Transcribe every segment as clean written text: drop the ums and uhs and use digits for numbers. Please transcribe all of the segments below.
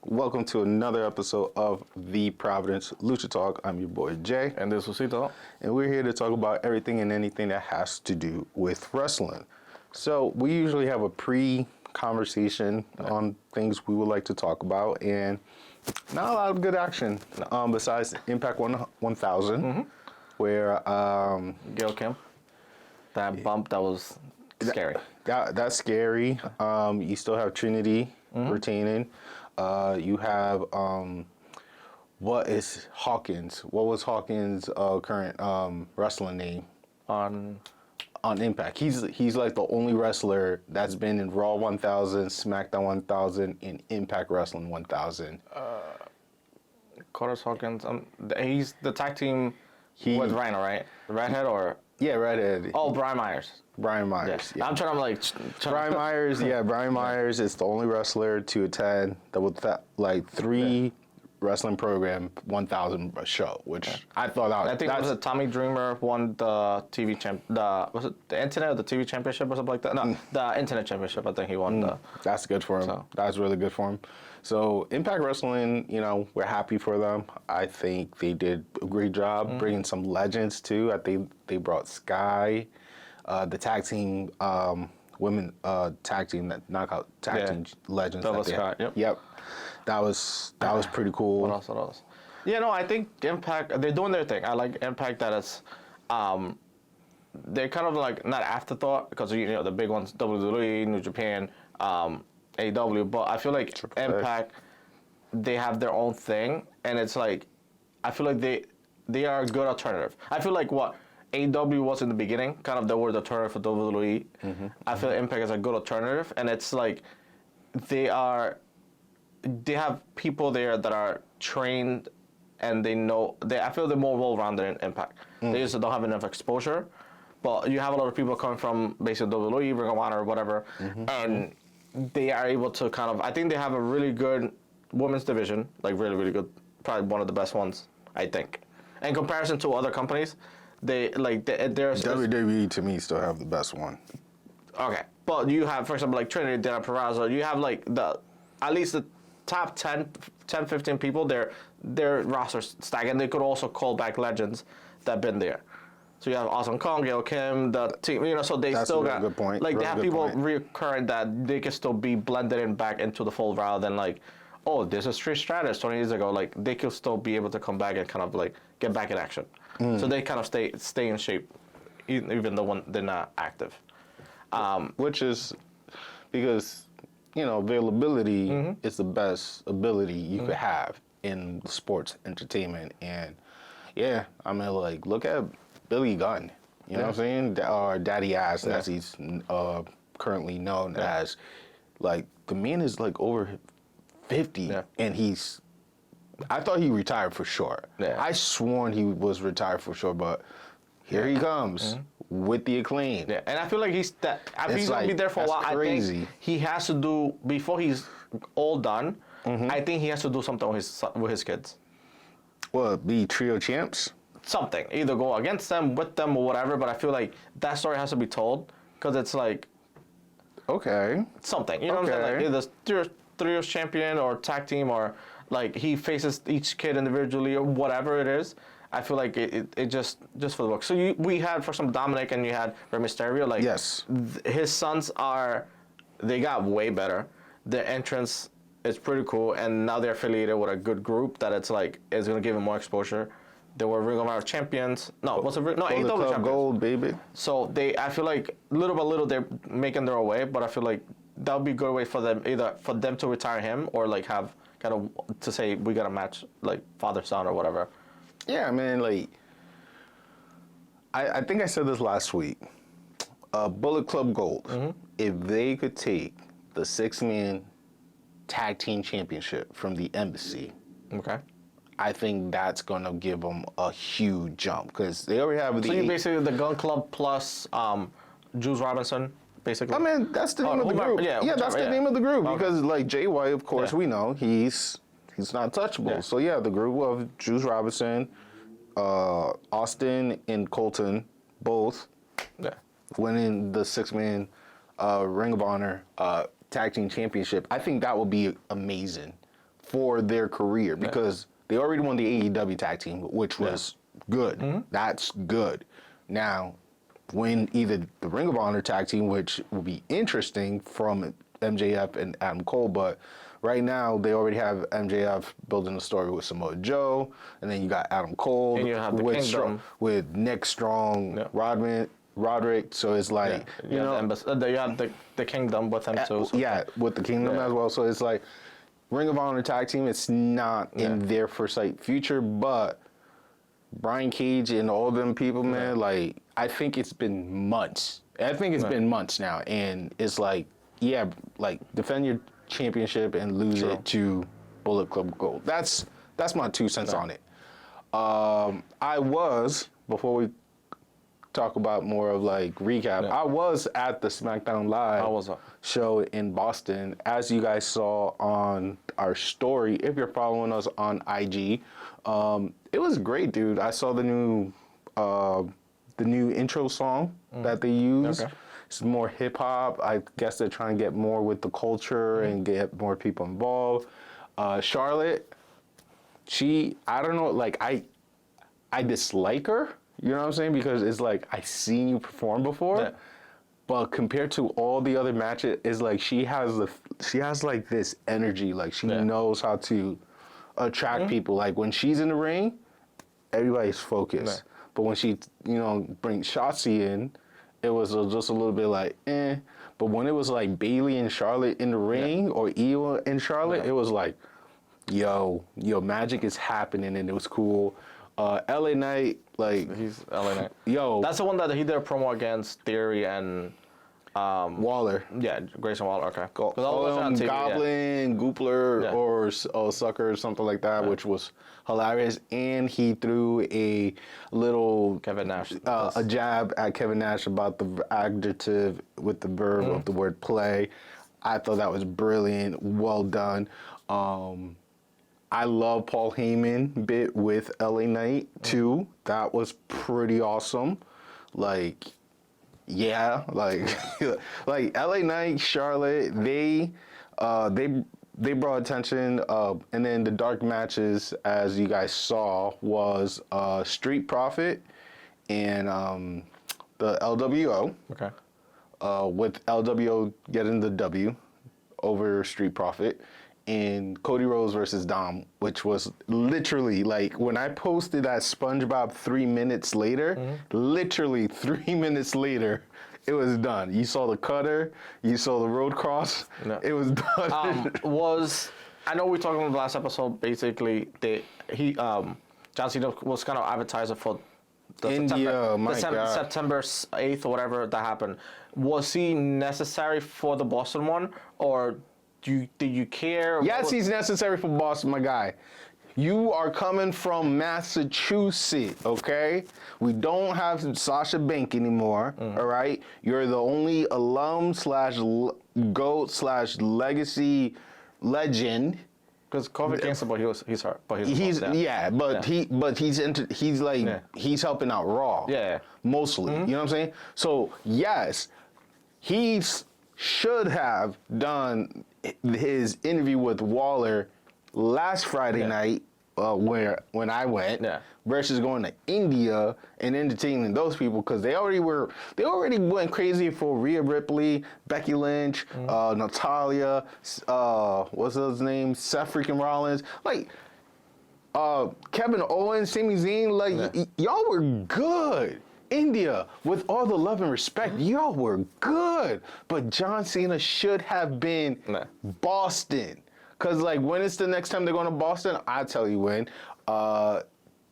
Welcome to another episode of the Providence Lucha Talk. I'm your boy Jay. And this is Cito. And we're here to talk about everything and anything that has to do with wrestling. So we usually have a pre-conversation on things we would like to talk about, and not a lot of good action besides Impact 1000, where Gail Kim. That bump, that was scary. That's scary. You still have Trinity retaining. You have what is Hawkins? What was Hawkins' current wrestling name On Impact? He's like the only wrestler that's been in Raw 1000, SmackDown 1000, and Impact Wrestling 1000. Curtis Hawkins. He's the tag team with Rhino, right? The redhead or? Yeah, redhead. Oh, Brian Myers. Brian Myers. Yeah. I'm trying to Brian Myers. Yeah, Brian Myers is the only wrestler to attend the three wrestling program 1000 show, which I thought I think it was Tommy Dreamer won the TV was it the Internet or the TV Championship or something like that? No, the Internet Championship. I think he won. That's good for him. So. That's really good for him. So Impact Wrestling, we're happy for them. I think they did a great job bringing some legends too. I think they brought Sky, the tag team, women tag team, that knockout tag team legends. That was Sky. Yep. That was pretty cool. What else? Yeah, no, I think Impact, they're doing their thing. I like Impact that it's, they're kind of like not afterthought because the big ones, WWE, New Japan, AEW, but I feel like Impact, they have their own thing, and it's like, I feel like they are a good alternative. I feel like what AEW was in the beginning, kind of they were the alternative for WWE. I feel Impact is a good alternative, and it's like they have people there that are trained and I feel they're more well-rounded in Impact. They just don't have enough exposure, but you have a lot of people coming from basically WWE, Ring of Honor, or whatever, and they are able to I think they have a really good women's division, like really, really good, probably one of the best ones, I think. In comparison to other companies, there's WWE to me still have the best one. Okay, but you have, for example, like Trinity, Dana Purrazzo, you have like at least the top 10, 15 people, their roster's stacked, and they could also call back legends that have been there. So you have Awesome Kong, Gail Kim, the team, so they That's still a got, good point. like, Real they have people recurrent that they can still be blended in back into the fold rather than like, oh, this is Trish Stratus 20 years ago. Like, they could still be able to come back and kind of like get back in action. So they kind of stay in shape, even though when they're not active. Which is because, availability is the best ability you could have in sports entertainment. And yeah, I mean, like, look at Billy Gunn, you know what I'm saying? Or Daddy Ass, as he's currently known as. Like, the man is like over 50, and I thought he retired for sure. Yeah. I sworn he was retired for sure, but here he comes with the Acclaim. Yeah, and I feel like he's gonna be there for a while. Crazy. I think he has to do, before he's all done, I think he has to do something with his kids. Well, be trio champs? Something. Either go against them, with them, or whatever, but I feel like that story has to be told, because it's like... Okay. Something. You know what I'm saying? Like, either trios champion or tag team, or like he faces each kid individually, or whatever it is. I feel like it just for the book. So we had, for some, Dominic, and you had Rey Mysterio. Like, yes. His sons they got way better. Their entrance is pretty cool, and now they're affiliated with a good group that it's going to give them more exposure. They were Ring of Honor champions. AEW champions. Gold, baby. So I feel like little by little they're making their own way, but I feel like that would be a good way for them, either for them to retire him or like have kind of to say we got a match like father son or whatever. Yeah, I mean, like, I think I said this last week. Bullet Club Gold, if they could take the 6-man tag team championship from the Embassy, I think that's going to give them a huge jump, because they already have So you basically the Gun Club plus Juice Robinson, basically? I mean, that's the name of the group. That's the name of the group, because like Jay White, of course, we know he's not touchable. Yeah. So yeah, the group of Juice Robinson, Austin and Colton, both winning the 6-man Ring of Honor tag team championship. I think that would be amazing for their career because they already won the AEW tag team, which was good. That's good. Now, win either the Ring of Honor tag team, which will be interesting from MJF and Adam Cole, but right now they already have MJF building a story with Samoa Joe, and then you got Adam Cole And you have the Kingdom. with Nick Strong, Roderick. So it's like you have the Kingdom with him too. So with the Kingdom as well. So it's like Ring of Honor tag team. It's not in their foresight future, but Brian Cage and all them people, man. Like I think it's been months. I think it's been months now, and it's like like defend your championship and lose it to Bullet Club Gold. That's my 2 cents on it. I was, before we talk about more of like recap, I was at the SmackDown Live show in Boston, as you guys saw on our story. If you're following us on IG, it was great, dude. I saw the new intro song that they used. Okay. It's more hip hop. I guess they're trying to get more with the culture and get more people involved. Charlotte, I don't know, like I dislike her. You know what I'm saying? Because it's like I seen you perform before, but compared to all the other matches, it's like she has like this energy. Like she knows how to attract people. Like when she's in the ring, everybody's focused. But when she brings Shotzi in, it was just a little bit like, eh. But when it was like Bayley and Charlotte in the ring or Io and Charlotte, it was like, yo, magic is happening, and it was cool. LA Knight, like... He's LA Knight. Yo. That's the one that he did a promo against Theory and... Waller. Yeah, Grayson Waller, okay. Goblin, Goopler, or Sucker or something like that, which was hilarious. And he threw a little... Kevin Nash. A jab at Kevin Nash about the adjective with the verb of the word play. I thought that was brilliant. Well done. I love Paul Heyman bit with LA Knight too. That was pretty awesome. Like, like LA Knight, Charlotte, they brought attention. And then the dark matches, as you guys saw, was Street Profit and the LWO. Okay. With LWO getting the W over Street Profit. And Cody Rhodes versus Dom, which was literally like when I posted that SpongeBob 3 minutes later, literally 3 minutes later, it was done. You saw the cutter, you saw the road cross, it was done. I know we talked about the last episode. Basically, John Cena was kind of advertiser for the September 8th or whatever that happened. Was he necessary for the Boston one, or? Do you care? Yes, he's necessary for Boston, my guy. You are coming from Massachusetts, okay? We don't have Sasha Banks anymore, all right? You're the only alum / GOAT / legacy legend. Because COVID canceled, but he's hurt. But he's he's helping out Raw. Yeah. Mostly. You know what I'm saying? So yes, should have done his interview with Waller last Friday night, when I went, versus going to India and entertaining those people, because they already went crazy for Rhea Ripley, Becky Lynch, Natalia, what's his name, Seth freaking Rollins, like Kevin Owens, Sami Zayn, like y'all were good. India, with all the love and respect, y'all were good. But John Cena should have been Boston. Because, like, when is the next time they're going to Boston? I'll tell you when.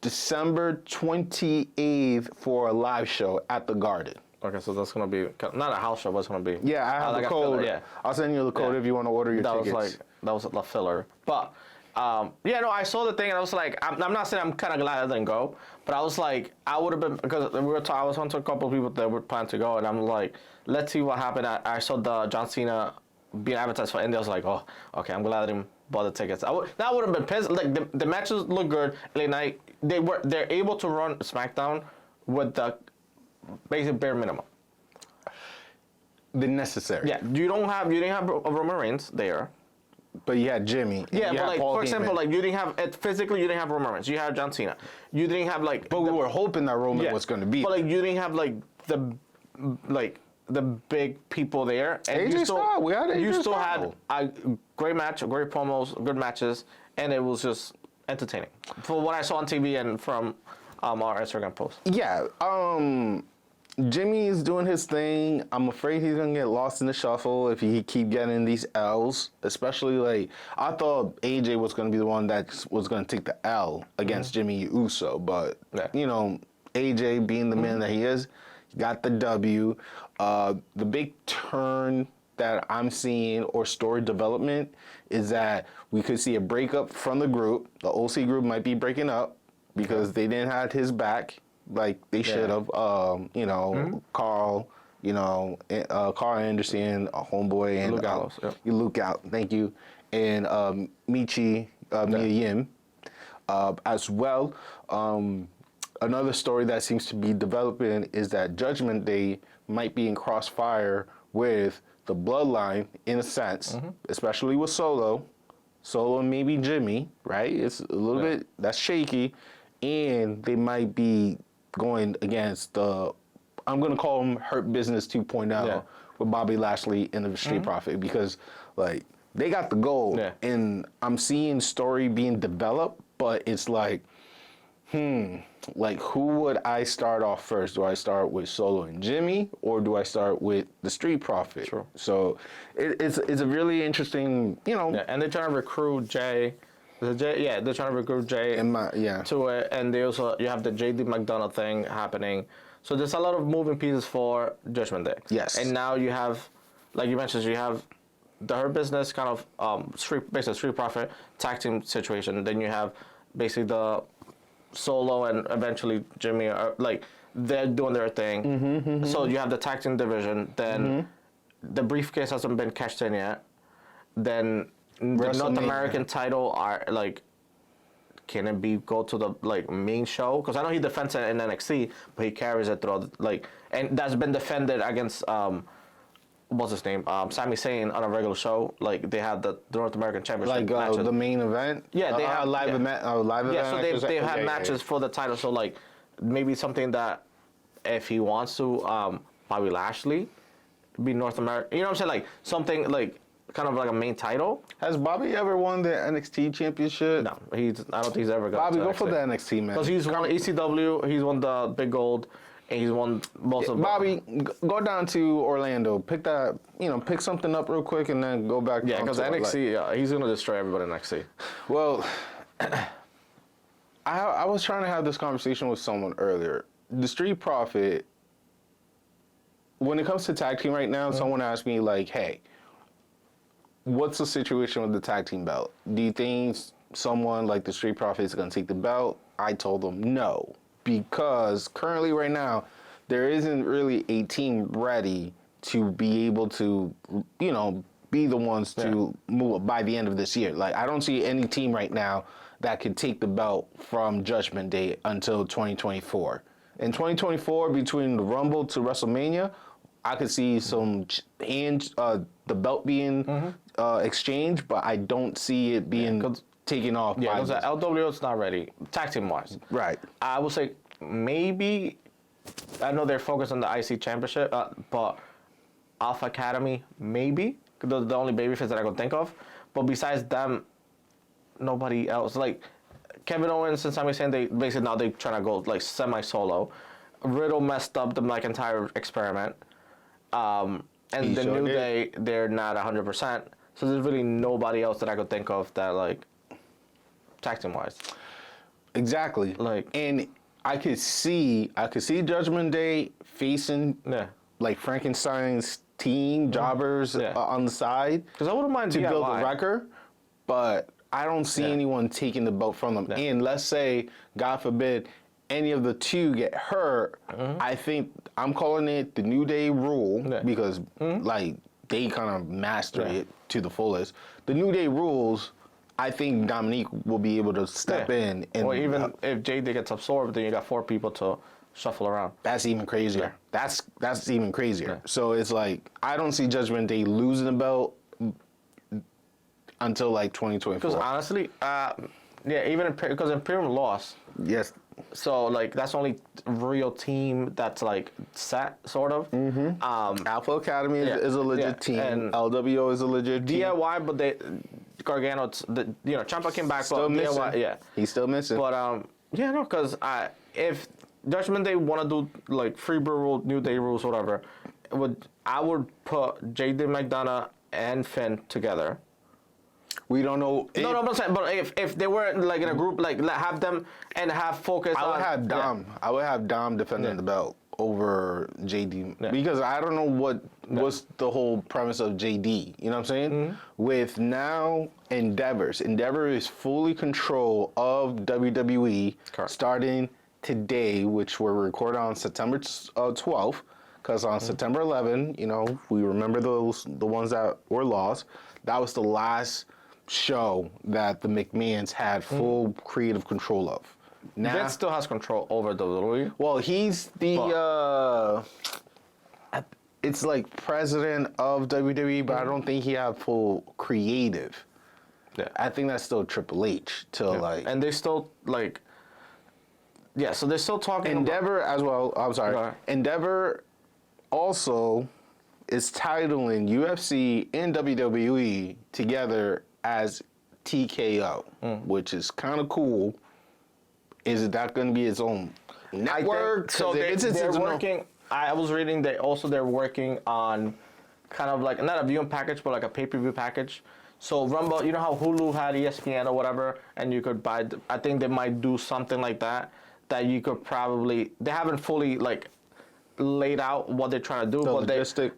December 28th for a live show at the Garden. Okay, so that's going to be, not a house show, but it's going to be. Yeah, I have the code. I'll send you the code if you want to order your tickets. That was a filler. But, I saw the thing and I was like, I'm not saying I'm kind of glad I didn't go, but I was like, I would have been, because I was on to a couple of people that were planning to go, and I'm like, let's see what happened. I saw the John Cena being advertised for India. I was like, oh, okay, I'm glad I didn't buy the tickets. That would have been pissed. Like the matches look good. LA Knight, they're able to run SmackDown with the basic bare minimum. The necessary. Yeah, you didn't have Roman Reigns there. But you had Jimmy. And Yeah, you but had like Paul for example, Heyman. like you didn't have physically, you didn't have Roman Reigns. You had John Cena. You didn't have like. But we were hoping that Roman was going to be. But like you didn't have the big people there, and AJ Styles, we had AJ you still Styles. had a great match, great promos, good matches, and it was just entertaining for what I saw on TV and from our Instagram post. Yeah. Jimmy is doing his thing. I'm afraid he's gonna get lost in the shuffle if he keep getting these L's. Especially like I thought AJ was gonna be the one that was gonna take the L against Jimmy Uso, but you know AJ being the man that he is, he got the W. The big turn that I'm seeing or story development is that we could see a breakup from the group. The OC group might be breaking up because they didn't have his back like they should have. You know, Carl, you know, Carl Anderson, a homeboy, and Luke Gallows. Luke out. Thank you, and Michi Mia Yim as well. Another story that seems to be developing is that Judgment Day might be in crossfire with the Bloodline in a sense, especially with Solo and maybe Jimmy, right? It's a little bit, that's shaky, and they might be going against the, I'm going to call them Hurt Business 2.0 with Bobby Lashley and the Street Profit because, like, they got the gold, and I'm seeing story being developed, but it's like, like, who would I start off first? Do I start with Solo and Jimmy, or do I start with the Street Profit? Sure. So it's a really interesting, you know. Yeah, and they're trying to recruit Jay. They're trying to recruit Jay to it, and they also you have the JD McDonough thing happening. So there's a lot of moving pieces for Judgment Day. Yes. And now you have, like you mentioned, you have the Hurt Business kind of basically Street Profit tag team situation. Then you have basically the Solo and eventually Jimmy are like they're doing their thing. So you have the tag team division. Then the briefcase hasn't been cashed in yet. Then the North American title are like, can it go to the like main show? Because I know he defends it in NXT, but he carries it throughout and that's been defended against what's his name? Sami Zayn on a regular show. Like they have the North American Championship like the main event. Yeah, they have a live event. Yeah, so they've had matches for the title. So like maybe something that if he wants to, Bobby Lashley be North American. You know what I'm saying? Like something like kind of like a main title. Has Bobby ever won the NXT championship? No, I don't think he's ever got. Bobby, to go NXT. for the NXT, man. Because he's won ECW, he's won the Big Gold, and he's won most of. Bobby, go down to Orlando. Pick that, pick something up real quick, and then go back. Yeah, because NXT, he's gonna destroy everybody in NXT. Well, I was trying to have this conversation with someone earlier. The Street Profit. When it comes to tag team right now, someone asked me like, "Hey, what's the situation with the tag team belt? Do you think someone like the Street Profit is going to take the belt?" I told them no, because currently right now, there isn't really a team ready to be able to, be the ones to move by the end of this year. Like, I don't see any team right now that could take the belt from Judgment Day until 2024. In 2024, between the Rumble to WrestleMania, I could see some the belt being exchanged, but I don't see it being taken off. Yeah, because LWO is not ready, tag team wise. Right. I would say maybe, I know they're focused on the IC Championship, but Alpha Academy, maybe. The only babyface that I can think of. But besides them, nobody else. Like, Kevin Owens and Sami Zayn, they basically now they're trying to go like semi-solo. Riddle messed up the entire experiment. And the New Day, they're not 100%. So there's really nobody else that I could think of that, like, tag team wise. Exactly. Like, and I could see Judgment Day facing like Frankenstein's team jobbers on the side. Because I wouldn't mind to build a record, but I don't see anyone taking the belt from them. And let's say, God forbid, any of the two get hurt, I think I'm calling it the New Day rule because like they kind of master it to the fullest. The New Day rules, I think Dominique will be able to step in. And, or even if JD gets absorbed, then you got 4 people to shuffle around. That's even crazier. That's even crazier. So it's like I don't see Judgment Day losing the belt. until like 2024. Because honestly, even because Imperium lost. Yes. So like that's the only real team that's like set sort of. Alpha Academy is a legit team. And LWO is a legit team. DIY, but Gargano, Ciampa came back, Still but missing. DIY, He's still missing. But because if Judgment Day want to do like Free Brew rule, New Day rules, whatever, I would put JD McDonough and Finn together. We don't know. No, I'm saying, but if they were like in a group, like have them and have focus. I would have Dom. I would have Dom defending the belt over JD because I don't know what's the whole premise of JD. You know what I'm saying? With now Endeavor is fully control of WWE. Correct. Starting today, which we're recording on September 12th. Because on September 11, we remember the ones that were lost. That was the last show that the McMahons had full creative control of. Now, Vince still has control over WWE. well, he's the it's like president of WWE, but I don't think he had full creative. Yeah. I think that's still Triple H like And they still like. Yeah, so they're still talking. Endeavor as well. I'm sorry, Right. Endeavor also is titling UFC and WWE together as TKO, which is kind of cool. Is that going to be its own network? So they're working. I was reading they're working on kind of like not a viewing package, but like a pay-per-view package. So Rumble, you know how Hulu had ESPN or whatever, and you could buy. I think they might do something like that. That you could probably. They haven't fully like laid out what they're trying to do, but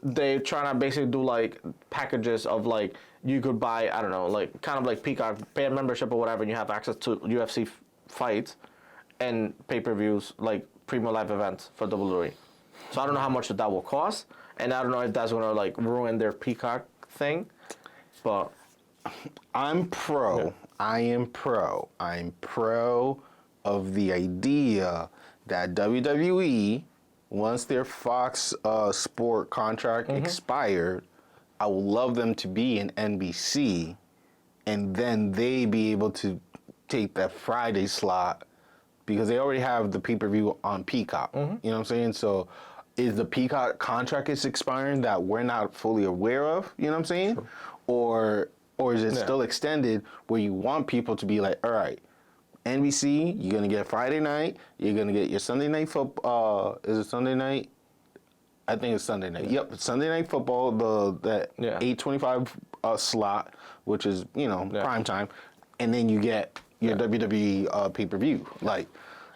they're trying to basically do like packages of like you could buy, I don't know, like kind of like Peacock, pay a membership or whatever, and you have access to UFC fights and pay-per-views, like premium live events for WWE. So I don't know how much that will cost, and I don't know if that's gonna like ruin their Peacock thing, but I'm pro. Yeah. I'm pro of the idea that WWE, once their Fox Sport contract expired, I would love them to be in NBC, and then they be able to take that Friday slot because they already have the pay-per-view on Peacock. You know what I'm saying? So is the Peacock contract is expiring that we're not fully aware of? You know what I'm saying? Sure. Or is it still extended where you want people to be like, all right, NBC, you're going to get Friday night, you're going to get your Sunday night football, is it Sunday night? I think it's Sunday night. Yep, Sunday night football, that 8:25 slot, which is, prime time, and then you get your WWE pay-per-view. Like,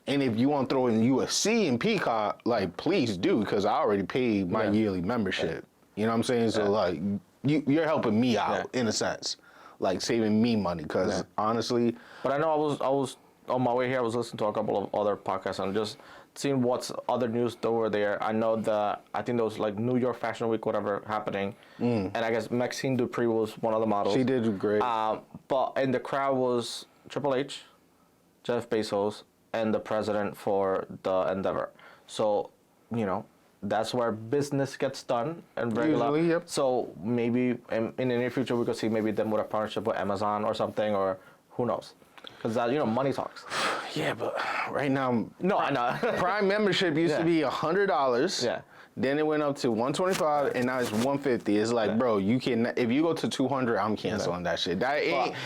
and if you want to throw in UFC and Peacock, like, please do, because I already paid my yearly membership. You know what I'm saying? So, like, you're helping me out in a sense, like saving me money, because honestly. But I know I was on my way here. I was listening to a couple of other podcasts and just seeing what's other news that were there. I know I think there was like New York Fashion Week, whatever, happening, and I guess Maxine Dupree was one of the models. She did great. But in the crowd was Triple H, Jeff Bezos, and the president for the Endeavor. So, that's where business gets done and regular. Usually, yep. So maybe in the near future we could see maybe them with a partnership with Amazon or something, or who knows? Because that money talks. Yeah, but right now, no, I know. Prime membership used to be $100. Yeah. Then it went up to $125, and now it's $150. It's like, bro, you can. If you go to $200, I'm canceling that shit. That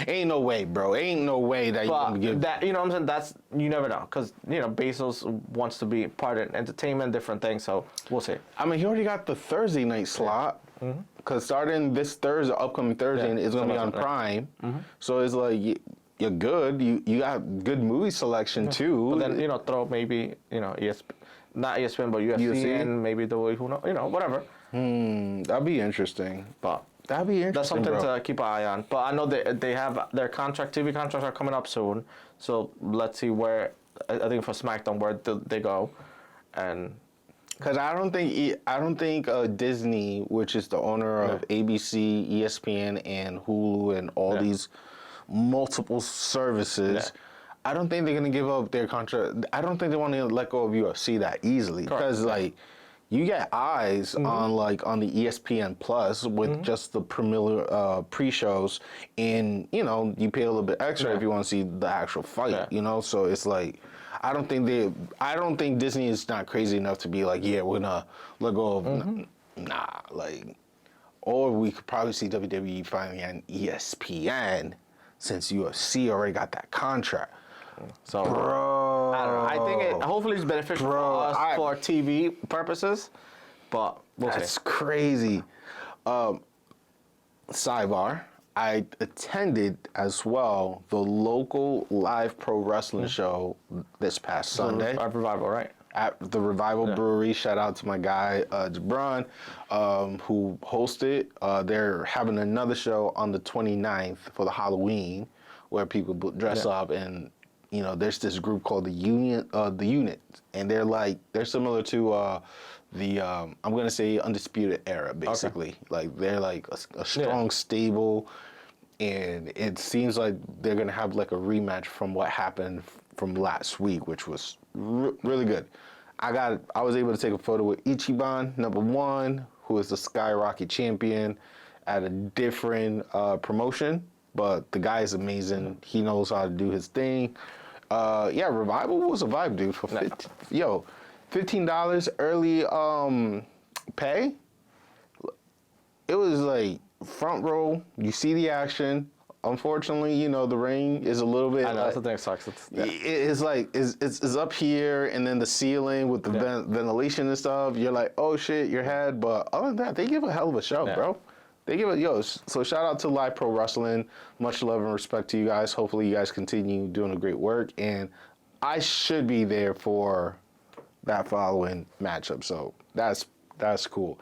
ain't no way, bro. Ain't no way that you gonna give that. You know what I'm saying? That's you never know, because Bezos wants to be part of entertainment, different things. So we'll see. I mean, he already got the Thursday night slot. Because starting this Thursday, upcoming Thursday, it's gonna be on Prime. So it's like you're good. You got good movie selection too. But then throw maybe not ESPN, but UFC and maybe the way who knows, whatever. That'd be interesting. But that'd be interesting. That's something to keep an eye on. But I know they have their TV contracts are coming up soon. So let's see where I think for SmackDown where they go, and because I don't think Disney, which is the owner of ABC, ESPN, and Hulu, and all these multiple services. I don't think they're gonna give up their contract. I don't think they want to let go of UFC that easily, because like you get eyes on the ESPN Plus with just the premier pre-shows, and you pay a little bit extra if you want to see the actual fight. So it's like I don't think Disney is not crazy enough to be like, yeah, we're gonna let go of or we could probably see WWE finally on ESPN since UFC already got that contract. So, Bro, I don't know. I think hopefully it's beneficial for us for TV purposes, but we'll see. That's crazy. Sidebar, I attended as well the local live pro wrestling show this past Sunday. Revival, right? At the Revival Brewery. Shout out to my guy, Jabron, who hosted. They're having another show on the 29th for the Halloween where people dress up, and there's this group called the Unit, and they're similar to I'm gonna say Undisputed Era, basically. Like they're like a strong stable, and it seems like they're gonna have like a rematch from what happened from last week, which was really good. I was able to take a photo with Ichiban, #1, who is the Skyrocket champion at a different promotion, but the guy is amazing. He knows how to do his thing. Revival was a vibe, dude. For $15 early pay. It was like front row. You see the action. Unfortunately, the ring is a little bit. I know, that's the thing that sucks. It's up here, and then the ceiling with the ventilation and stuff. You're like, oh shit, your head. But other than that, they give a hell of a show, bro. They give it, so shout out to Live Pro Wrestling. Much love and respect to you guys. Hopefully you guys continue doing a great work. And I should be there for that following matchup. So that's cool.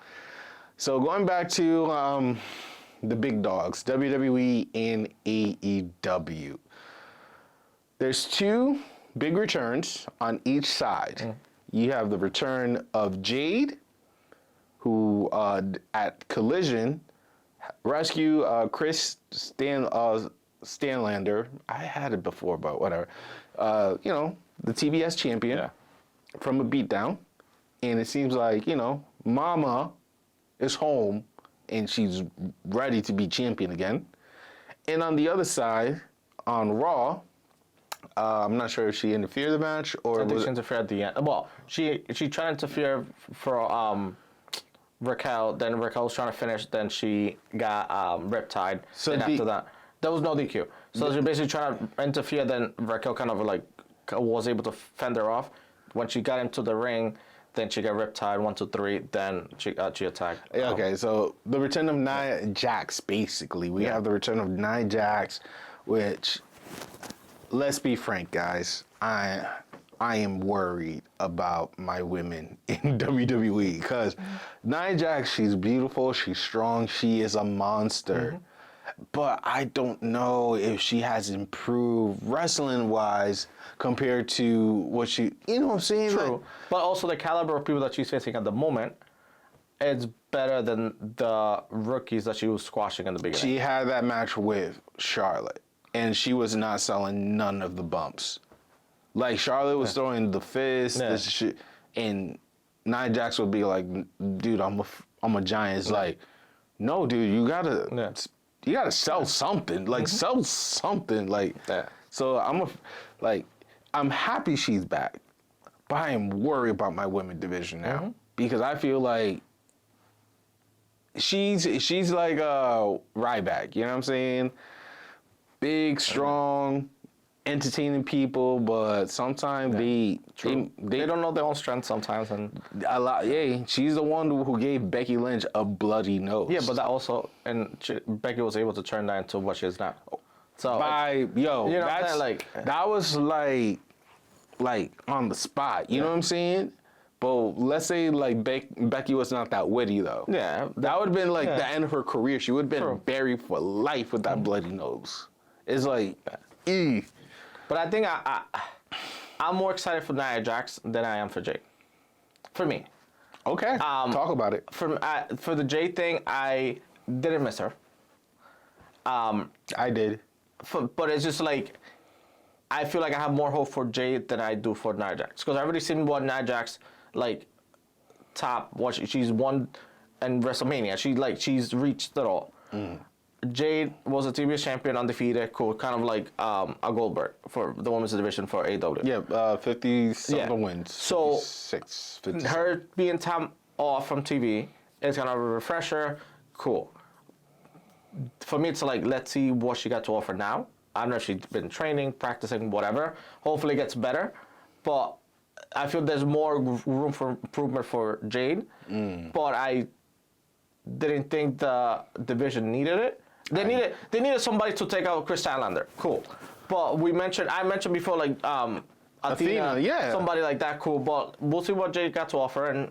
So going back to the big dogs, WWE and AEW. There's two big returns on each side. You have the return of Jade, who at Collision rescue Chris Stanlander. I had it before, but whatever. The TBS champion from a beatdown, and it seems like Mama is home and she's ready to be champion again. And on the other side, on Raw, I'm not sure if she interfered in the match or I think she interfered at the end. Well, she tried to interfere for Raquel, then Raquel was trying to finish, then she got riptide. So then after that, there was no DQ. So she basically trying to interfere, then Raquel kind of like was able to fend her off. When she got into the ring, then she got riptide, 1, 2, 3, then she attacked. Okay, so the return of Nia Jax, basically. We have the return of Nia Jax, which, let's be frank, guys, I am worried about my women in WWE because Nia Jax, she's beautiful, she's strong, she is a monster. But I don't know if she has improved wrestling-wise compared to what she, you know what I'm saying? True. Like, but also the caliber of people that she's facing at the moment, it's better than the rookies that she was squashing in the beginning. she had that match with Charlotte, and she was not selling none of the bumps. Like, Charlotte was throwing the fist, this shit, and Nia Jax would be like, dude, I'm a giant. It's like, no, dude, you gotta sell something. Like, sell something. Like, so I'm happy she's back, but I am worried about my women division now because I feel like she's like Ryback. You know what I'm saying? Big, strong, entertaining people, but sometimes they don't know their own strength sometimes, and a lot. Yeah, she's the one who gave Becky Lynch a bloody nose. Yeah, but that also, and Becky was able to turn that into what she is now. So that was like on the spot. You know what I'm saying? But let's say like Becky was not that witty though. Yeah, that would have been like the end of her career. She would have been buried for life with that bloody nose. It's like, But I think I'm more excited for Nia Jax than I am for Jade. For me. Okay. Talk about it. For the Jade thing, I didn't miss her. I did. But it's just like, I feel like I have more hope for Jade than I do for Nia Jax. Because I've already seen what Nia Jax, like, top. She's won in WrestleMania. She's reached it all. Jade was a TBS champion, undefeated, cool, kind of like a Goldberg for the women's division for AEW. Yeah, 50-something wins. So 56. her being time off from TV is kind of a refresher. Cool. For me, it's like, let's see what she got to offer now. I don't know if she's been training, practicing, whatever. Hopefully it gets better. But I feel there's more room for improvement for Jade. But I didn't think the division needed it. They needed somebody to take out Chris Statlander. Cool. But I mentioned before, like, Athena, yeah. somebody like that, cool. But we'll see what Jade got to offer, and,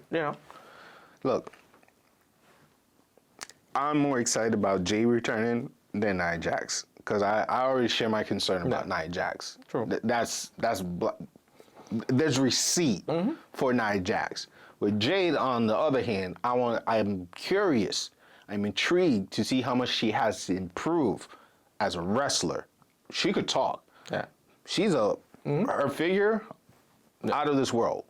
Look, I'm more excited about Jay returning than Nia Jax because I already share my concern about Nia Jax. True. There's receipt for Nia Jax. With Jade, on the other hand, I'm curious, I'm intrigued to see how much she has improved as a wrestler. She could talk. Yeah. She's her figure out of this world.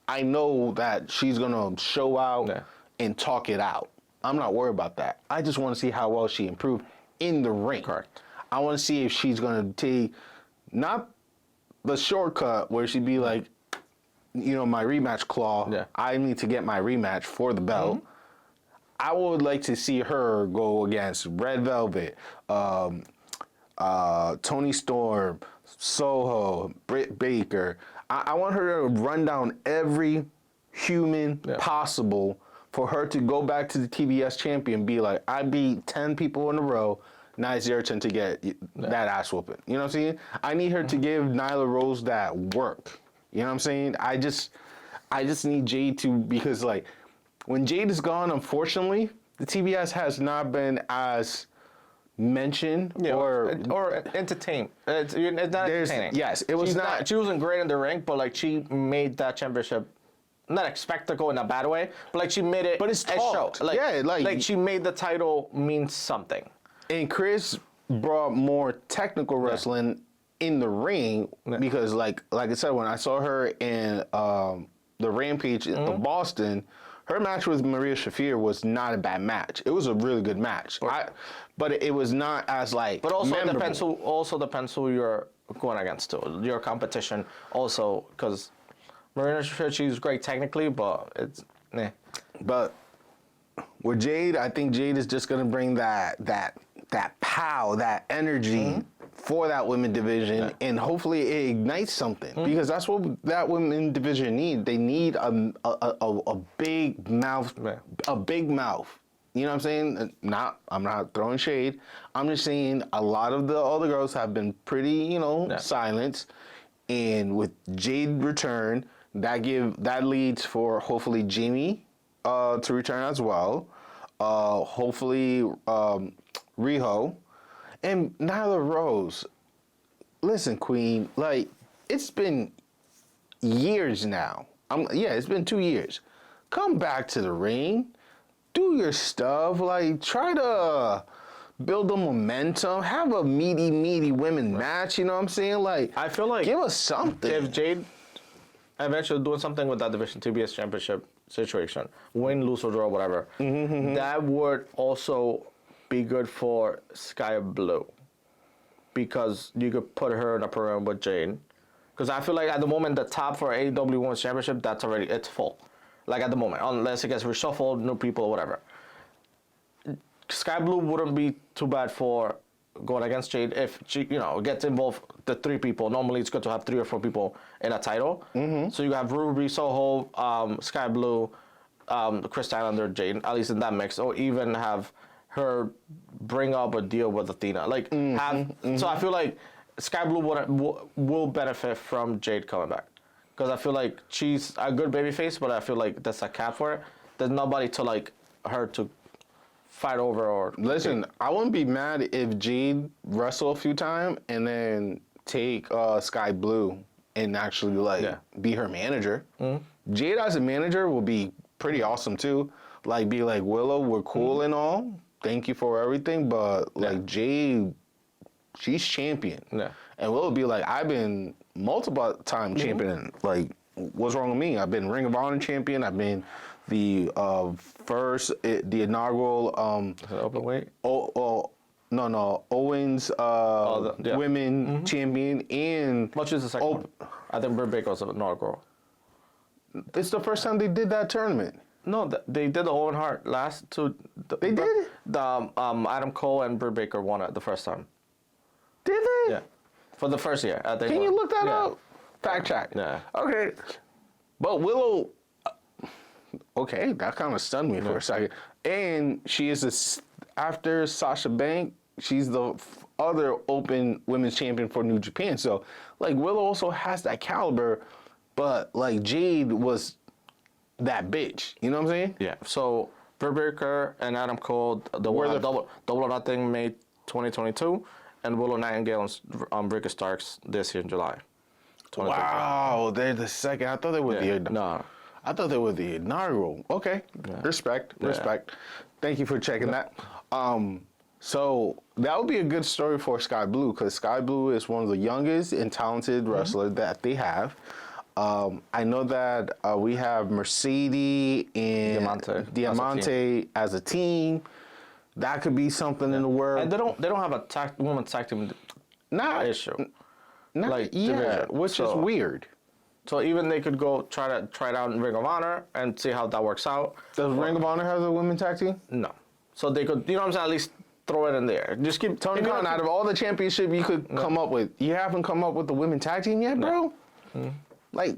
I know that she's gonna show out and talk it out. I'm not worried about that. I just want to see how well she improved in the ring. Correct. I want to see if she's gonna take not the shortcut where she'd be like, my rematch claw. Yeah. I need to get my rematch for the belt. I would like to see her go against Red Velvet, Tony Storm, Soho, Britt Baker. I want her to run down every human possible for her to go back to the TBS champion and be like, I beat 10 people in a row. Now it's your turn to get that ass whooping. You know what I'm saying? I need her to give Nyla Rose that work. You know what I'm saying? I just need Jade to, because like when Jade is gone, unfortunately, the TBS has not been as mentioned or entertained. It's not entertaining. Yes, it was not. She wasn't great in the ring, but like she made that championship not a spectacle in a bad way, but like she made it. But it's a show. talked. Like she made the title mean something. And Chris brought more technical wrestling in the ring because, like I said, when I saw her in the Rampage in Boston, her match with Maria Shafir was not a bad match. It was a really good match. But it was not as like. But also memorable. depends who you're going against too. Your competition also, because Maria Shafir, she's great technically, but it's But with Jade, I think Jade is just gonna bring that pow, that energy for that women division, and hopefully it ignites something because that's what that women division need. They need a big mouth, a big mouth. You know what I'm saying? I'm not throwing shade. I'm just saying a lot of the other girls have been pretty, silent, and with Jade return, that leads for hopefully Jamie to return as well. Hopefully Riho, and Nyla Rose. Listen, Queen, like it's been years now. It's been 2 years. Come back to the ring, do your stuff. Like try to build the momentum. Have a meaty women match. You know what I'm saying? Like I feel like give us something. If Jade eventually doing something with that division TBS championship situation, win, lose or draw, whatever, that would also be good for Sky Blue because you could put her in a program with Jade. Because I feel like at the moment the top for AEW Women's Championship, it's full. Like at the moment, unless it gets reshuffled, new people or whatever. Sky Blue wouldn't be too bad for going against Jade if she, gets involved the 3 people. Normally it's good to have 3 or 4 people in a title. So you have Ruby, Soho, Sky Blue, Chris Statlander, Jade, at least in that mix, or even have her bring up a deal with Athena. So I feel like Sky Blue will benefit from Jade coming back. Because I feel like she's a good babyface, but I feel like that's a cap for it. There's nobody to like her to fight over or. Listen, I wouldn't be mad if Jade wrestle a few times and then take Sky Blue and actually be her manager. Jade as a manager will be pretty awesome too. Like be like, Willow, we're cool and all. Thank you for everything, but like Jade, she's champion. Yeah. And Willow be like, I've been multiple time champion. Like, what's wrong with me? I've been Ring of Honor champion. I've been the inaugural Is it open weight? no Owens women champion and Which is the second one? I think Britt Baker was an inaugural. it's the first time they did that tournament. No, they did the Owen Hart last two. They did? Adam Cole and Britt Baker won it the first time. Did they? Yeah, for the first year. Can you look that up? Fact check. Yeah. Okay. But Willow, okay, that kind of stunned me for a second. And she is after Sasha Banks, she's the other open women's champion for New Japan. So, like, Willow also has that caliber, but, like, Jade was that bitch. You know what I'm saying? Yeah. So, Britt Baker and Adam Cole, double or nothing, May 2022, and Willow Nightingale and Ricky Starks this year in July. Wow, they're the second. I thought they were I thought they were the inaugural. Okay, respect. Thank you for checking that. So that would be a good story for Sky Blue because Sky Blue is one of the youngest and talented wrestlers that they have. I know that we have Mercedes and Diamante as a team. That could be something in the world. And they don't have a women's tag team issue. Division. Which is weird. So even they could go try it out in Ring of Honor and see how that works out. Does Ring of Honor have a women's tag team? No. So they could, you know what I'm saying, at least throw it in there. Just keep Tony Khan, out of all the championship you could come up with, you haven't come up with the women's tag team yet, bro? No. Like,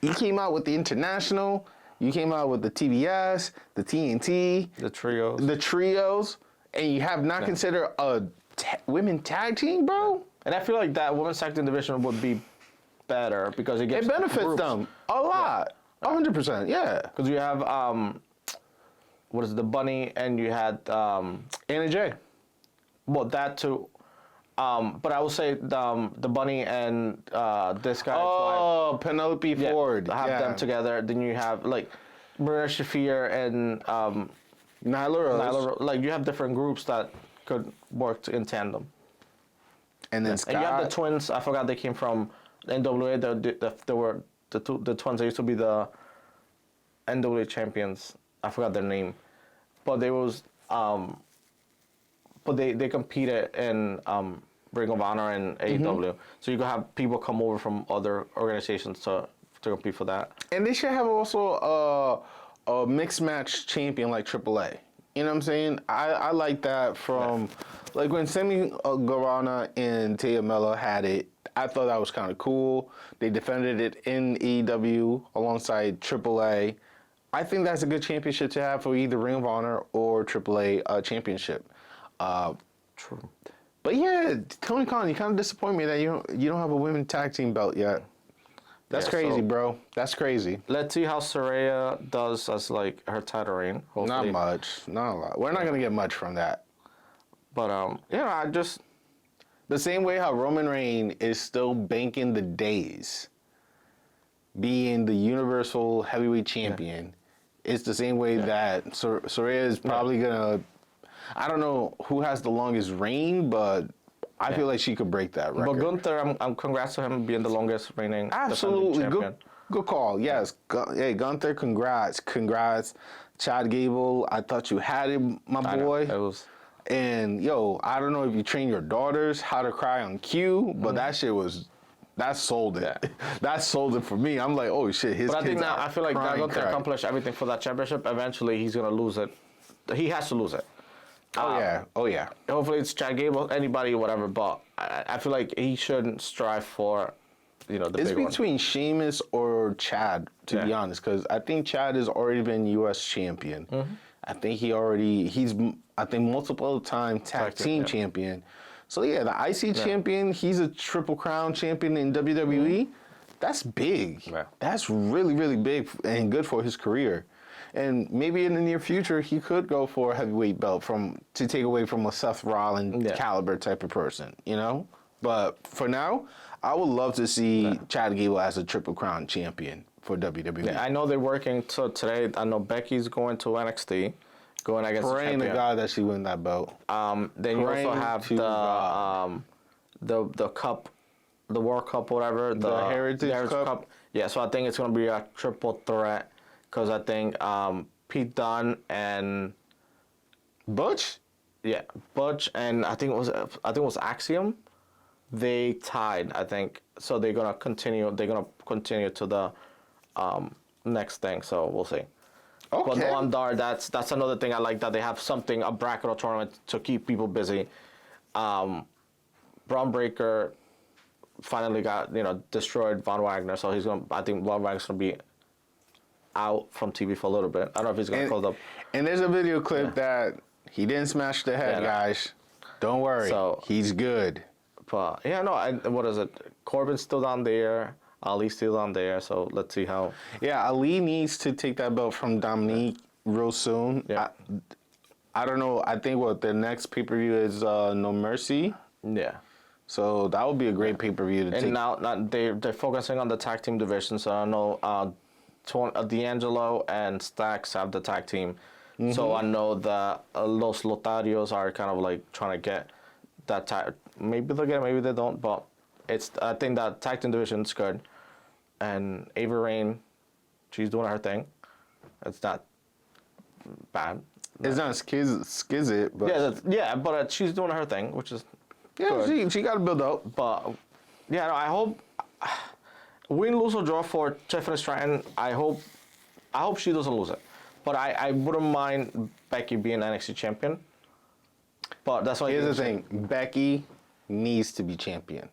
you came out with the International, you came out with the TBS, the TNT. The trios. And you have not considered a women's tag team, bro? And I feel like that women's tag team division would be better because it benefits them a lot. 100%, yeah. Because you have what is it, the Bunny, and you had Anna Jay. Well, that too. But I would say the Bunny and this guy. Oh, Penelope Ford. Have them together. Then you have like Maria Shafir and Nyla Rose. Like you have different groups that could work in tandem. And then Scott. And you have the twins. I forgot they came from NWA. They were the twins. They used to be the NWA champions. I forgot their name, but they was but they competed in Ring of Honor and AEW. So you could have people come over from other organizations to compete for that. And they should have also a mixed match champion like AAA. You know what I'm saying? I like that from like when Sammy Guevara and Taya Mella had it. I thought that was kind of cool. They defended it in AEW alongside AAA. I think that's a good championship to have for either Ring of Honor or AAA championship. True. But yeah, Tony Khan, you kind of disappoint me that you don't have a women's tag team belt yet. That's crazy, bro. That's crazy. Let's see how Saraya does as like her title reign. Hopefully. Not much, not a lot. We're not gonna get much from that. But I just the same way how Roman Reigns is still banking the days, being the Universal Heavyweight Champion. It's the same way that Saraya is probably gonna. I don't know who has the longest reign, but I feel like she could break that record. But Gunther, I'm congrats to him being the longest reigning Absolutely, champion. Good call. Yes, hey Gunther, congrats. Chad Gable, I thought you had it, my boy. It was. And yo, I don't know if you train your daughters how to cry on cue, but that sold it. Yeah. That sold it for me. I'm like, oh shit, his. But kids I feel like Gunther accomplished everything for that championship. Eventually, he's gonna lose it. He has to lose it. Oh yeah. Hopefully it's Chad Gable, anybody, whatever. But I feel like he shouldn't strive for, the big one. It's between Sheamus or Chad, to be honest, because I think Chad has already been U.S. champion. I think he's multiple time tag team champion. So yeah, the IC champion, he's a Triple Crown champion in WWE. That's big. Yeah. That's really, really big and good for his career. And maybe in the near future, he could go for a heavyweight belt to take away from a Seth Rollins caliber type of person, But for now, I would love to see Chad Gable as a Triple Crown champion for WWE. Yeah, I know they're working. So today, I know Becky's going to NXT, going against Praying to God that she win that belt. Then you also have the cup, the World Cup, whatever. The Heritage Cup. Yeah, so I think it's going to be a triple threat. because I think Pete Dunne and Butch? yeah, Butch and I think it was Axiom. They tied, I think. So they're gonna continue. They're gonna continue to the next thing. So we'll see. Okay. But Noam Dar, that's another thing I like, that they have something, a bracket or tournament to keep people busy. Braun Breaker finally got destroyed Von Wagner, so I think Von Wagner's gonna be out from TV for a little bit. I don't know if he's gonna call up. And there's a video clip that he didn't smash the head, guys. Don't worry. So he's good. But yeah, no, what is it? Corbin's still down there. Ali's still down there. So let's see how. Yeah, Ali needs to take that belt from Dominique real soon. Yeah. I don't know. I think the next pay-per-view is No Mercy. Yeah. So that would be a great pay-per-view to take. And now they're focusing on the tag team division. So I know D'Angelo and Stax have the tag team. Mm-hmm. So I know that Los Lotarios are kind of like trying to get that tag. Maybe they'll get it, maybe they don't. But I think that tag team division is good. And Ava Rain, she's doing her thing. It's not bad. It's not skizzit, but but she's doing her thing, which is good. She got to build up. But yeah, no, I hope win, lose or draw for Tiffany Stratton. I hope she doesn't lose it. But I wouldn't mind Becky being NXT champion. But that's why. Here's the thing: Becky needs to be champion.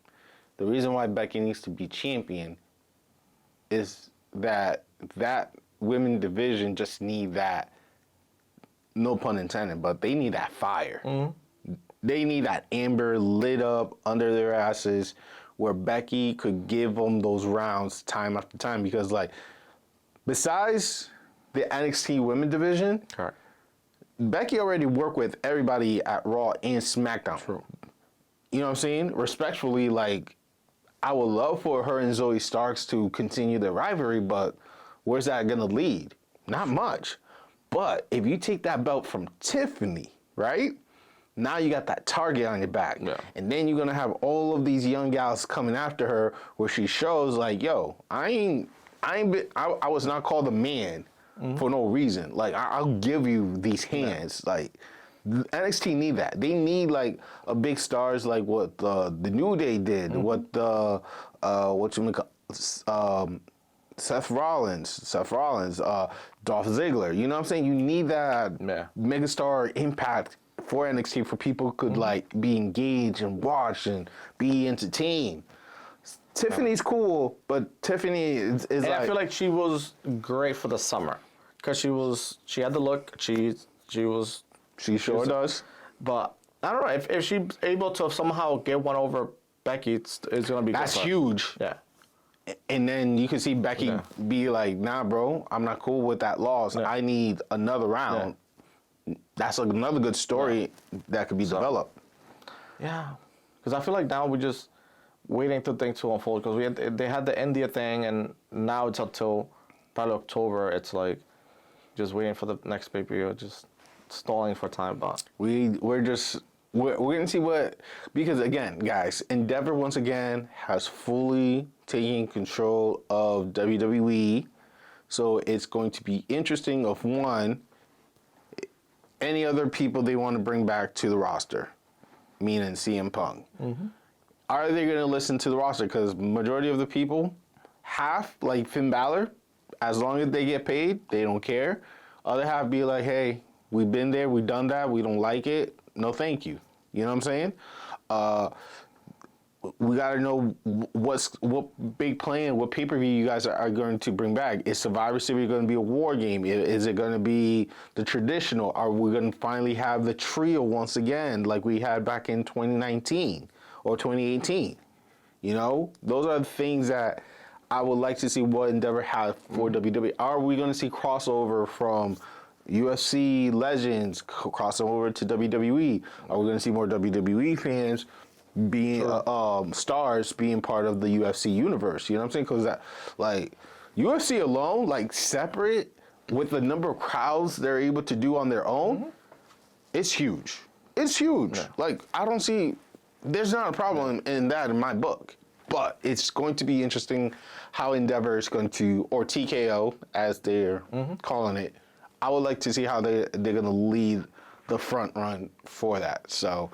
The reason why Becky needs to be champion is that women division just need that. No pun intended, but they need that fire. Mm-hmm. They need that amber lit up under their asses, where Becky could give them those rounds time after time. Because besides the NXT women division, correct, Becky already worked with everybody at Raw and SmackDown. True. You know what I'm saying? Respectfully, I would love for her and Zoe Starks to continue their rivalry, but where's that gonna lead? Not much. But if you take that belt from Tiffany, right? Now you got that target on your back. Yeah. And then you're gonna have all of these young gals coming after her, where she shows yo, I was not called a man for no reason. I'll give you these hands. Yeah. NXT need that. They need a big stars like what the New Day did, what the Seth Rollins, Dolph Ziggler. You know what I'm saying? You need that megastar impact for NXT for people who could be engaged and watch and be entertained. Tiffany's cool, but Tiffany is and I feel like she was great for the summer because she had the look. She sure does. But I don't know if she's able to somehow get one over Becky, it's gonna be. That's huge. Yeah. And then you can see Becky be like, "Nah, bro, I'm not cool with that loss. I need another round." Yeah. That's another good story that could be developed. Yeah, because I feel like now we're just waiting for things to unfold. Because they had the India thing, and now it's until probably October. It's just waiting for the next pay-per-view, just stalling for time. But we're gonna see what, because again, guys, Endeavor once again has fully taken control of WWE, so it's going to be interesting of any other people they want to bring back to the roster, meaning CM Punk. Mm-hmm. Are they going to listen to the roster? Because majority of the people, half like Finn Balor, as long as they get paid, they don't care. Other half be like, hey, we've been there, we've done that, we don't like it, no thank you. You know what I'm saying? We got to know what big plan, what pay-per-view you guys are going to bring back. Is Survivor Series going to be a war game? Is it going to be the traditional? Are we going to finally have the trio once again like we had back in 2019 or 2018? You know, those are the things that I would like to see what Endeavor have for WWE. Are we going to see crossover from UFC legends crossing over to WWE? Are we going to see more WWE fans being stars being part of the UFC universe? You know what I'm saying? Because that, UFC alone, separate with the number of crowds they're able to do on their own, it's huge. It's huge. Yeah. I don't see, there's not a problem in that in my book. But it's going to be interesting how Endeavor is going to, or TKO as they're calling it. I would like to see how they're going to lead the front run for that. So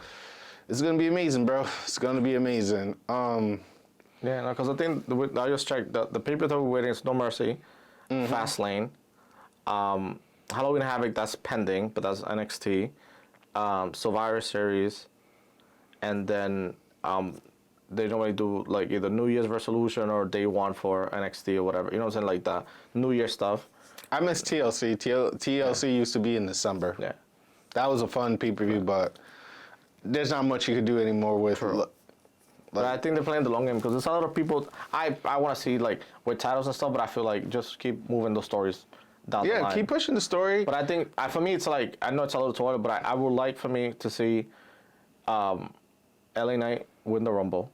it's going to be amazing, bro. It's going to be amazing. Yeah, because I think I just checked the people that we're waiting is No Mercy, Fastlane, Halloween Havoc, that's pending, but that's NXT, Survivor Series, and then they normally do like either New Year's resolution or day one for NXT or whatever. You know what I'm saying? Like the New Year stuff. I miss TLC. TLC used to be in December. Yeah. That was a fun pay-per-view, but there's not much you could do anymore with. But I think they're playing the long game because there's a lot of people. I want to see like with titles and stuff, but I feel like just keep moving those stories down the line. Yeah, keep pushing the story. But I think for me, it's like I know it's a little too early, but I would like for me to see LA Knight win the Rumble.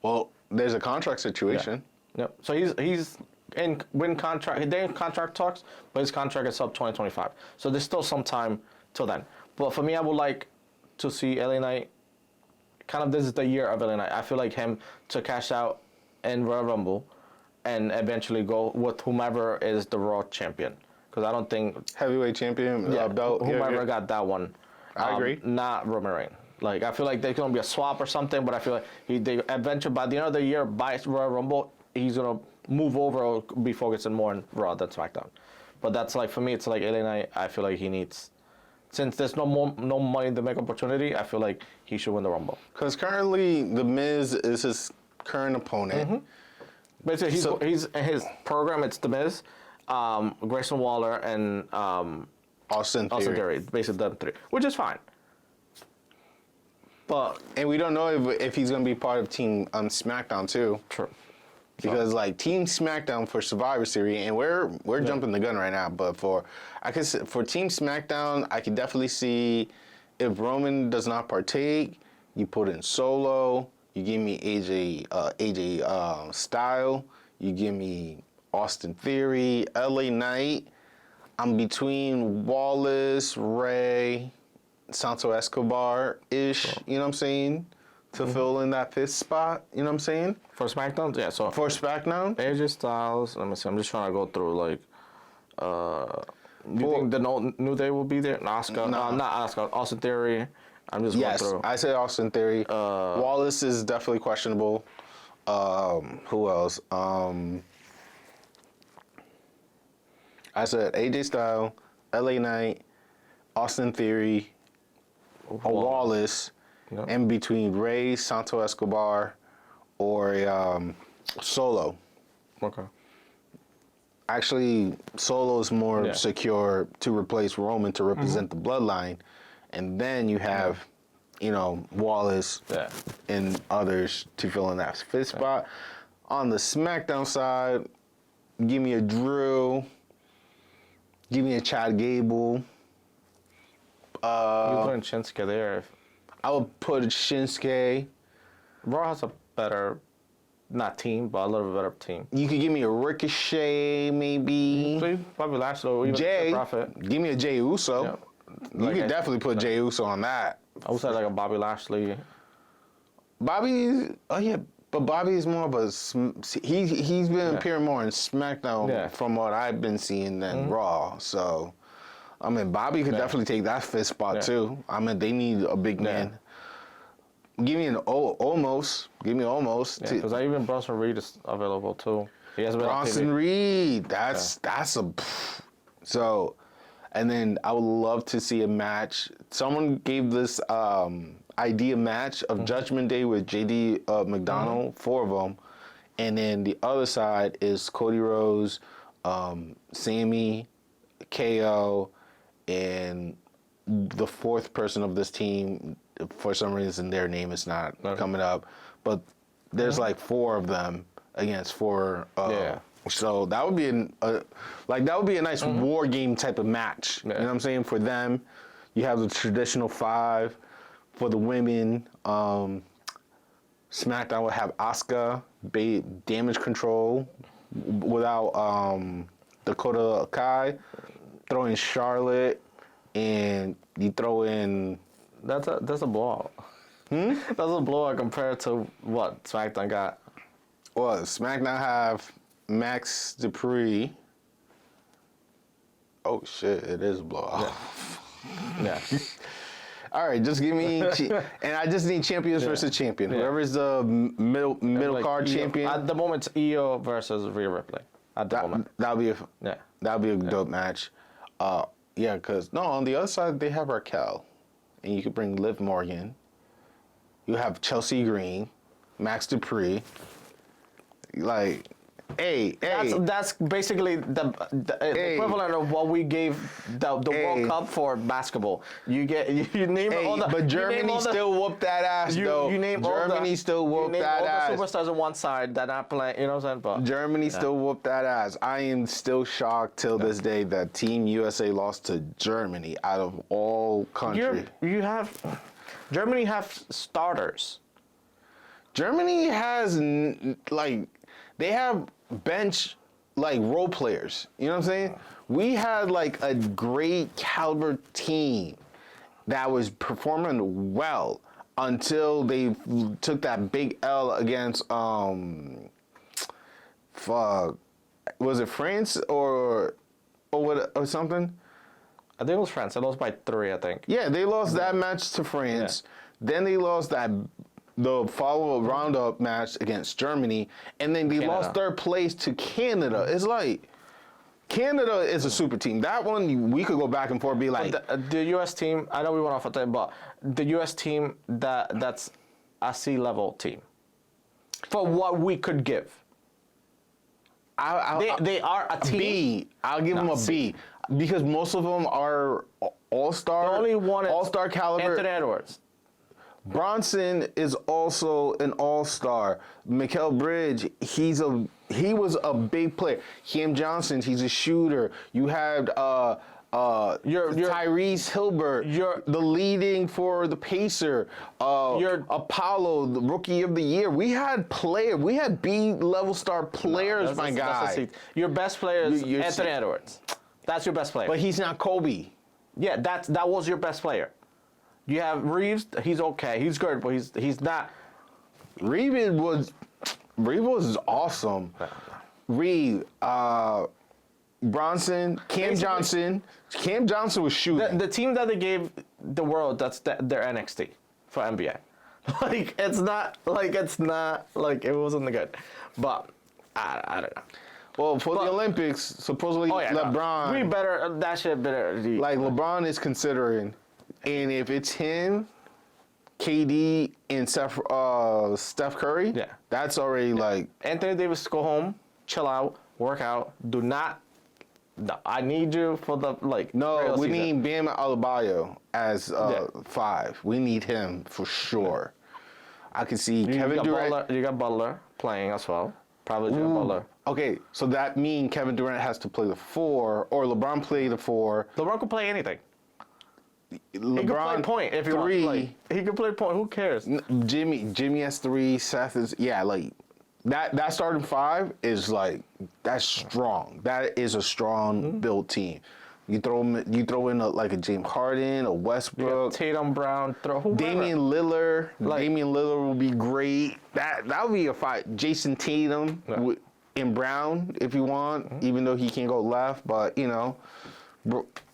Well, there's a contract situation. Yeah. Yep. So he's in contract. They're in contract talks, but his contract is up 2025. So there's still some time till then. But for me, I would like to see LA Knight. Kind of this is the year of LA Knight. I feel like him to cash out in Royal Rumble and eventually go with whomever is the Raw champion. Because I don't think... Heavyweight champion, belt. Whomever got that one. I agree. Not Roman Reigns. Like, I feel like there's going to be a swap or something, but I feel like they eventually, by the end of the year, by Royal Rumble, he's going to move over or be focusing more on Raw than SmackDown. But that's like, for me, it's like LA Knight, I feel like he needs... Since there's no money in the make opportunity, I feel like he should win the Rumble. Because currently, The Miz is his current opponent. Basically, he's in his program. It's The Miz, Grayson Waller, and Austin Theory. Basically, them three, which is fine. But And we don't know if he's going to be part of Team SmackDown, too. True. Because like Team SmackDown for Survivor Series, and we're jumping the gun right now, but for Team SmackDown, I could definitely see if Roman does not partake, you put in Solo, you give me AJ Style, you give me Austin Theory, LA Knight. I'm between Wallace, Ray, Santo Escobar-ish, you know what I'm saying? To fill in that fifth spot, you know what I'm saying? For SmackDown, yeah. So for SmackDown, AJ Styles. Let me see. I'm just trying to go through like. You think the New Day will be there? Asuka? No, not Asuka. Austin Theory. I'm just going through. I say Austin Theory. Wallace is definitely questionable. Who else? I said AJ Styles, LA Knight, Austin Theory, Wallace. Yep. In between Ray, Santo Escobar, or Solo. Okay. Actually, Solo is more secure to replace Roman to represent the bloodline. And then you have, Wallace and others to fill in that fifth spot. On the SmackDown side, give me a Drew. Give me a Chad Gable. You put in Shinsuke there. I would put Shinsuke. Raw has a better, not team, but a little bit better team. You could give me a Ricochet, maybe. Bobby Lashley or even Jay. Prophet. Give me a Jey Uso. Yeah. You could definitely put Jey Uso on that. I would say like a Bobby Lashley. But Bobby's more of a, he's been appearing more in SmackDown from what I've been seeing than Raw. So, Bobby could definitely take that fifth spot too. They need a big man. Give me almost. Give me almost. Yeah, because even Bronson Reed is available too. He has Bronson Reed. That's a. So, and then I would love to see a match. Someone gave this idea match of Judgment Day with JD McDonald, 4 of them, and then the other side is Cody Rhodes, Sammy, KO, and the 4th person of this team. For some reason, their name is not coming up, but there's like 4 of them against 4. So that would be a nice war game type of match. You know what I'm saying? For them, you have the traditional 5. For the women, SmackDown would have Asuka, Damage Control, without Dakota Kai. Throw in Charlotte, and you throw in. That's a blowout. That's a blowout compared to what SmackDown got. Well, SmackDown have Max Dupree. Oh shit! It is a blowout. Yeah. All right, just give me, and I just need champions versus champion. Yeah. Whoever's the middle card champion. At the moment, it's Io versus Rhea Ripley. At the moment. That'll be a dope match. Yeah, because on the other side they have Raquel, and you could bring Liv Morgan. You have Chelsea Green, Max Dupree. Like, hey. That's basically the equivalent of what we gave the World Cup for basketball. You name all the. But Germany still whooped that ass though. Germany still whooped that ass. All the superstars on one side that not playing. You know what I'm saying? But Germany still whooped that ass. I am still shocked till this day that Team USA lost to Germany out of all countries. Germany have starters. Germany has they have bench role players. You know what I'm saying? We had a great caliber team that was performing well until they took that big L against was it France or something? I think it was France. They lost by 3, I think. Yeah, they lost that match to France. Yeah. Then they lost the follow-up roundup match against Germany, and then they lost third place to Canada. It's like Canada is a super team. That one we could go back and forth, be like the U.S. team. I know we went off at that, but the U.S. team that's a C-level team for what we could give. They are a team. B. I'll give them a B because most of them are all-star. The only one all-star caliber. Anthony Edwards. Bronson is also an all-star. Mikal Bridge, he was a big player. Cam Johnson, he's a shooter. You had Tyrese Hilbert, the leading for the Pacer. Apollo, the rookie of the year. We had B-level star players, my guy. Your best player is Anthony Edwards. That's your best player. But he's not Kobe. Yeah, that was your best player. You have Reeves. He's okay. He's good, but he's not. Reeves was awesome. Reeves, Bronson, Cam Johnson. Cam Johnson was shooting. The team that they gave the world, that's their NXT for NBA. It wasn't good. But I don't know. Well, for the Olympics, supposedly LeBron. We better. That shit better. LeBron is considering. And if it's him, KD, and Steph Curry, that's already Anthony Davis, go home, chill out, work out. Do not. No, I need you for the No, we need Bam Adebayo as 5. We need him for sure. I can see Kevin Durant. You got Butler playing as well. Probably Butler. Okay, so that means Kevin Durant has to play the 4, or LeBron play the 4. LeBron can play anything. LeBron, he can play point if he wants to play. He can play point. Who cares? Jimmy has 3. Seth is that starting 5 is that's strong. That is a strong built team. You throw in a James Harden, a Westbrook, Tatum, Brown, Damian Lillard. Damian Lillard will be great. That would be a fight. Jason Tatum and Brown if you want, even though he can't go left, but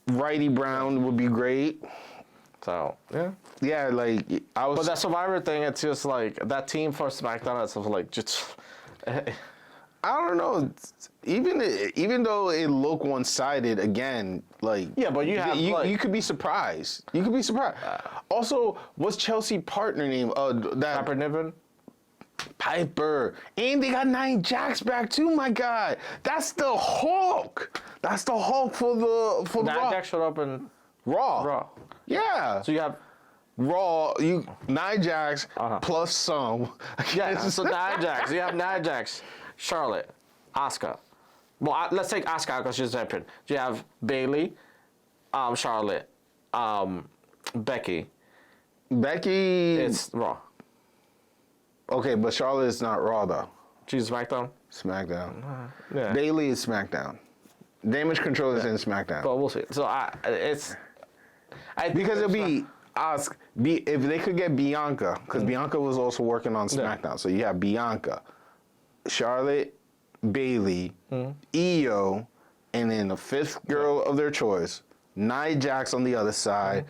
righty Brown would be great. So yeah, I was. But that Survivor thing, it's just that team for SmackDown. It's just. I don't know. Even though it looked one-sided, again, but you have you could be surprised. You could be surprised. Also, what's Chelsea partner name? Piper Niven. Piper, and they got Nia Jax back too. My God, that's the Hulk. That's the Hulk for the Nia Jax showed up in Raw. Yeah. So you have Raw. Nia Jax plus some. Yeah. So Nia Jax. You have Nia Jax, Charlotte, Asuka. Well, let's take Asuka because she's champion. You have Bayley, Charlotte, Becky. It's Raw. Okay, but Charlotte is not Raw though. She's SmackDown. SmackDown. Yeah. Bayley is SmackDown. Damage Control is in SmackDown. But we'll see. So because it'll be if they could get Bianca, because Bianca was also working on SmackDown. So you have Bianca, Charlotte, Bailey, Io, and then the fifth girl of their choice, Nia Jax on the other side,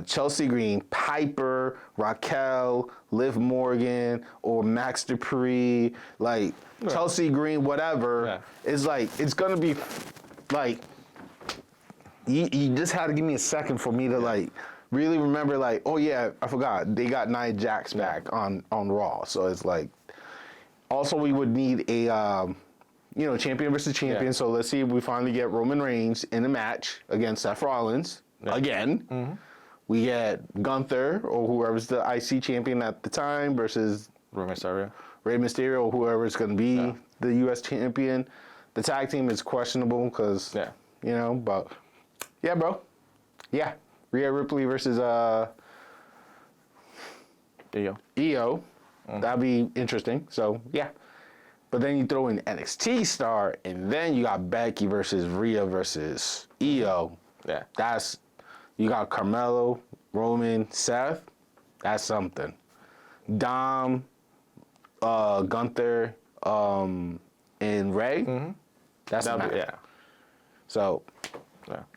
Chelsea Green, Piper, Raquel, Liv Morgan, or Max Dupree, like Chelsea Green, whatever. Yeah. It's like, it's going to be like, you just had to give me a second for me to like really remember, like, oh yeah, I forgot, they got Nia Jax back on Raw. So it's like, also we would need a, champion versus champion. Yeah. So let's see if we finally get Roman Reigns in a match against Seth Rollins again. We get Gunther or whoever's the IC champion at the time versus Rey Mysterio. Rey Mysterio or whoever's going to be the U.S. champion. The tag team is questionable because, but yeah, bro. Yeah. Rhea Ripley versus Io. That'd be interesting. So, yeah. But then you throw in NXT star, and then you got Becky versus Rhea versus Io. Yeah. You got Carmelo, Roman, Seth. That's something. Dom, Gunther, and Ray. That's a match. Yeah. So,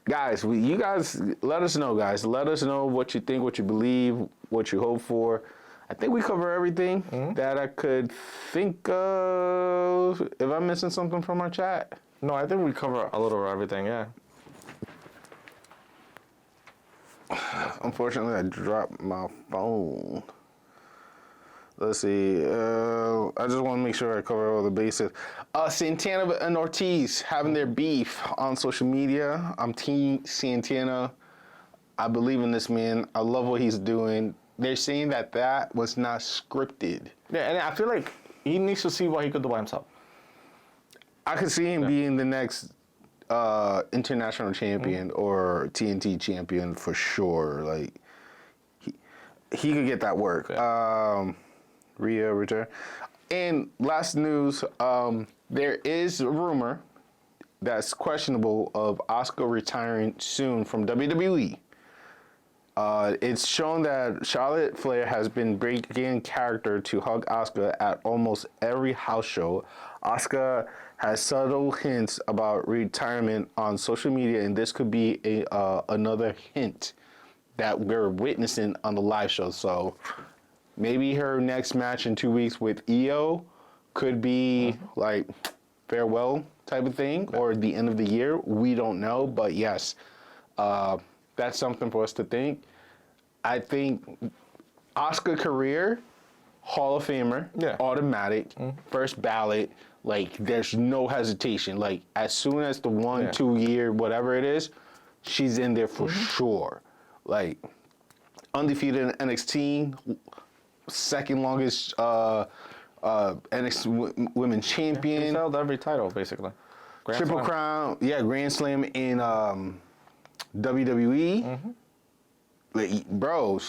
guys, you guys, let us know, guys. Let us know what you think, what you believe, what you hope for. I think we cover everything that I could think of. If I'm missing something from our chat. No, I think we cover a little of everything, yeah. Unfortunately, I dropped my phone. Let's see. I just want to make sure I cover all the bases. Santana and Ortiz having their beef on social media. I'm Team Santana. I believe in this man. I love what he's doing. They're saying that was not scripted. Yeah, and I feel like he needs to see what he could do by himself. I could see him being the next international champion or TNT champion for sure. Like he could get that work. Yeah. Rhea return. And last news, there is a rumor that's questionable of Asuka retiring soon from WWE. It's shown that Charlotte Flair has been breaking character to hug Asuka at almost every house show. Asuka has subtle hints about retirement on social media, and this could be another hint that we're witnessing on the live show. So maybe her next match in 2 weeks with Io could be like farewell type of thing, or the end of the year. We don't know, but yes. That's something for us to think. I think Asuka career, Hall of Famer, automatic, first ballot. Like, there's no hesitation. Like, as soon as the 1, 2 year, whatever it is, she's in there for sure. Like, undefeated in NXT, second longest NXT Women's Champion. He's held every title, basically. Triple Crown, Grand Slam in WWE. Like, bro,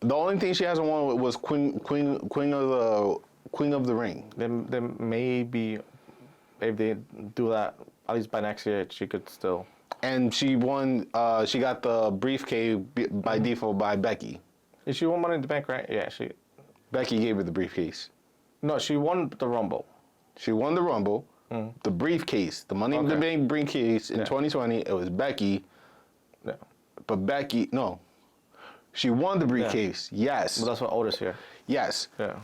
the only thing she hasn't won was Queen of the Ring. Then maybe if they do that, at least by next year, she could still. And she won. She got the briefcase by default by Becky. She won Money in the Bank, right? Yeah, Becky gave her the briefcase. No, she won the Rumble. She won the Rumble. The briefcase, the Money in the Bank briefcase in 2020. It was Becky. Yeah. But Becky, no. She won the briefcase. Yes. Well, that's what Otis here. Yes. Yeah.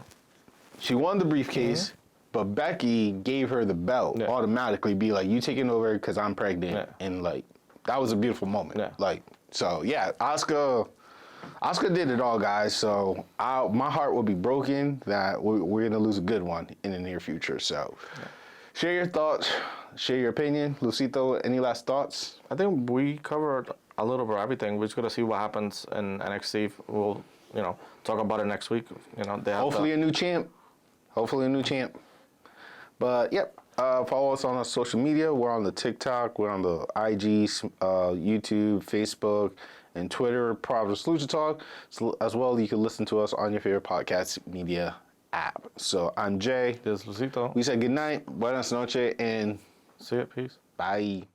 She won the briefcase, but Becky gave her the belt automatically. Be like, you taking over because I'm pregnant, and like that was a beautiful moment. Yeah. Like, so yeah, Asuka did it all, guys. So my heart will be broken that we're gonna lose a good one in the near future. So share your thoughts, share your opinion, Lucito. Any last thoughts? I think we covered a little bit of everything. We're just gonna see what happens in NXT. We'll, talk about it next week. Hopefully a new champ. But yep, follow us on our social media. We're on the TikTok, we're on the IG, YouTube, Facebook, and Twitter, Providence Lucha Talk. So, as well, you can listen to us on your favorite podcast media app. So I'm Jay. This is Lucito. We said good night, buenas noches, and see you. Peace. Bye.